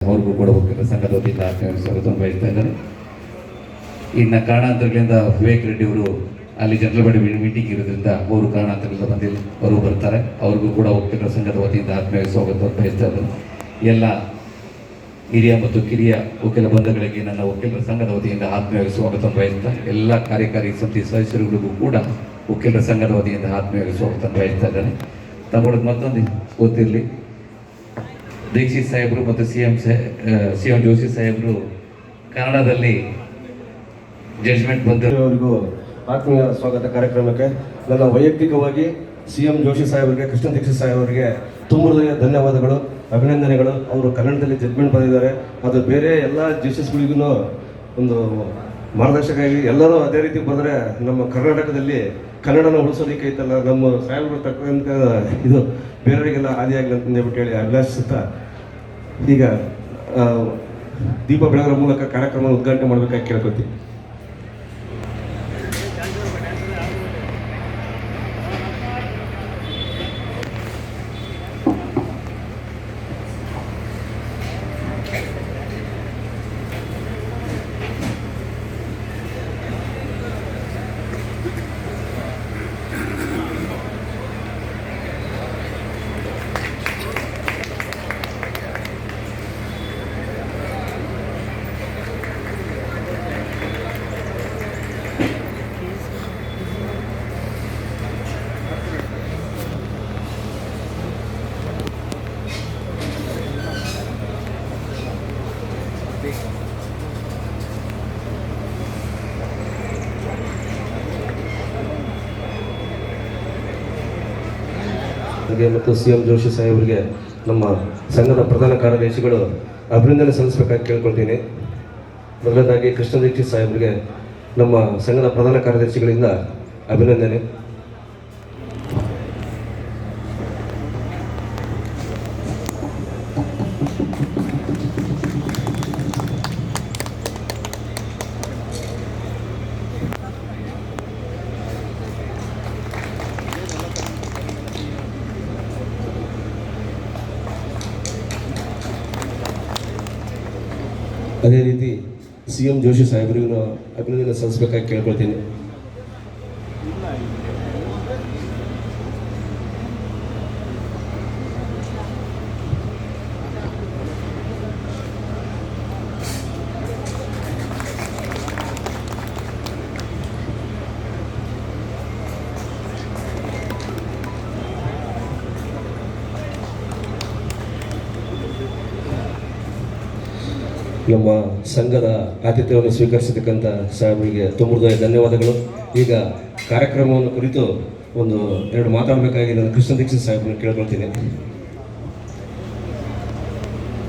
ಅವ್ರಿಗೂ ಕೂಡ ವಕೀಲರ ಸಂಘದ ವತಿಯಿಂದ ಆತ್ಮೀಯ ಸ್ವಾಗತವನ್ನು ಬಯಸ್ತಾ ಇದ್ದಾರೆ. ಇನ್ನು ಕಾರಣಾಂತರಗಳಿಂದ ವಿವೇಕ್ ರೆಡ್ಡಿ ಅವರು ಅಲ್ಲಿ ಜನರಲ್ ಬಾಡಿ ಮೀಟಿಂಗ್ ಇರೋದ್ರಿಂದ ಅವರು ಕಾರಣಾಂತರಗಳಿಂದ ಬಂದಿಲ್ಲ, ಅವರು ಬರ್ತಾರೆ. ಅವ್ರಿಗೂ ಕೂಡ ವಕೀಲರ ಸಂಘದ ವತಿಯಿಂದ ಆತ್ಮೀಯ ಸ್ವಾಗತವನ್ನು ಬಯಸ್ತಾ ಇದ್ದಾರೆ. ಎಲ್ಲ ಹಿರಿಯ ಮತ್ತು ಕಿರಿಯ ವಕೀಲ ಬಂಧುಗಳಿಗೆ ನನ್ನ ವಕೀಲರ ಸಂಘದ ವತಿಯಿಂದ ಆತ್ಮೀಯ ಸ್ವಾಗತವನ್ನು ಬಯಸ್ತಾ, ಎಲ್ಲ ಕಾರ್ಯಕಾರಿ ಸಮಿತಿ ಸದಸ್ಯರುಗಳಿಗೂ ಕೂಡ ವಕೀಲರ ಸಂಘದ ವತಿಯಿಂದ ಆತ್ಮೀಯ ಸ್ವಾಗತವನ್ನು ಬಯಸ್ತಾ ಇದ್ದಾರೆ. ತಗೊಳ್ಳೋದು ಮತ್ತೊಂದು ಗೊತ್ತಿರಲಿ, ದೀಕ್ಷಿತ್ ಸಾಹೇಬರು ಮತ್ತು ಸಿ ಎಂ ಜೋಶಿ ಸಾಹೇಬರು ಕನ್ನಡದಲ್ಲಿ ಜಡ್ಜ್ಮೆಂಟ್ ಬಂದವರಿಗೂ ಆತ್ಮೀಯ ಸ್ವಾಗತ ಕಾರ್ಯಕ್ರಮಕ್ಕೆ ನನ್ನ ವೈಯಕ್ತಿಕವಾಗಿ ಸಿ ಎಂ ಜೋಶಿ ಸಾಹೇಬರಿಗೆ, ಕೃಷ್ಣ ದೀಕ್ಷಿತ್ ಸಾಹೇಬರಿಗೆ ತುಂಬ ಧನ್ಯವಾದಗಳು, ಅಭಿನಂದನೆಗಳು. ಅವರು ಕನ್ನಡದಲ್ಲಿ ಜಡ್ಜ್ಮೆಂಟ್ ಬರೆದಿದ್ದಾರೆ. ಅದು ಬೇರೆ ಎಲ್ಲ ಜಸ್ಟಿಸ್ಗಳಿಗೂ ಒಂದು ಮಾರ್ಗದರ್ಶಕರಾಗಿ ಎಲ್ಲರೂ ಅದೇ ರೀತಿ ಬರೆದ್ರೆ ನಮ್ಮ ಕರ್ನಾಟಕದಲ್ಲಿ ಕನ್ನಡನ ಉಳಿಸೋದಕ್ಕೆ ಐತಲ್ಲ, ನಮ್ಮ ಸಾಹೇಬರು ತಕ್ಕಂಥ ಇದು ಬೇರೆಯವರಿಗೆಲ್ಲ ಆದಿಯಾಗಲಿ ಅಂತ ಹೇಳ್ಬಿಟ್ಟು ಹೇಳಿ ಅಭಿಲಾಷಿಸುತ್ತಾ ಈಗ ದೀಪ ಬೆಳಗರ ಮೂಲಕ ಕಾರ್ಯಕ್ರಮ ಉದ್ಘಾಟನೆ ಮಾಡಬೇಕಾಗಿ ಕೇಳ್ಕೊತೀವಿ. ಮತ್ತು ಸಿ ಎಂ ಜೋಶಿ ಸಾಹೇಬರಿಗೆ ನಮ್ಮ ಸಂಘದ ಪ್ರಧಾನ ಕಾರ್ಯದರ್ಶಿಗಳು ಅಭಿನಂದನೆ ಸಲ್ಲಿಸಬೇಕಾಗಿ ಕೇಳ್ಕೊಳ್ತೀನಿ. ಮೊದಲನೇದಾಗಿ ಕೃಷ್ಣ ದೀಕ್ಷಿತ್ ಸಾಹೇಬರಿಗೆ ನಮ್ಮ ಸಂಘದ ಪ್ರಧಾನ ಕಾರ್ಯದರ್ಶಿಗಳಿಂದ ಅಭಿನಂದನೆ. ಅದೇ ರೀತಿ ಸಿ ಎಂ ಜೋಶಿ ಸಾಹೇಬರಿಗೂ ಅಭಿನಂದನೆ ಸಲ್ಲಿಸಬೇಕಾಗಿ ಕೇಳ್ಕೊಳ್ತೀನಿ. ನಮ್ಮ ಸಂಘದ ಆತಿಥ್ಯವನ್ನು ಸ್ವೀಕರಿಸತಕ್ಕಂಥ ಸಾಹೇಬರಿಗೆ ತುಂಬ ಧನ್ಯವಾದಗಳು. ಈಗ ಕಾರ್ಯಕ್ರಮವನ್ನು ಕುರಿತು ಎರಡು ಮಾತಾಡಬೇಕಾಗಿ ನಾನು ಕೃಷ್ಣ ದೀಕ್ಷಿತ್ ಸಾಹೇಬರನ್ನು ಕೇಳ್ಕೊಳ್ತೀನಿ.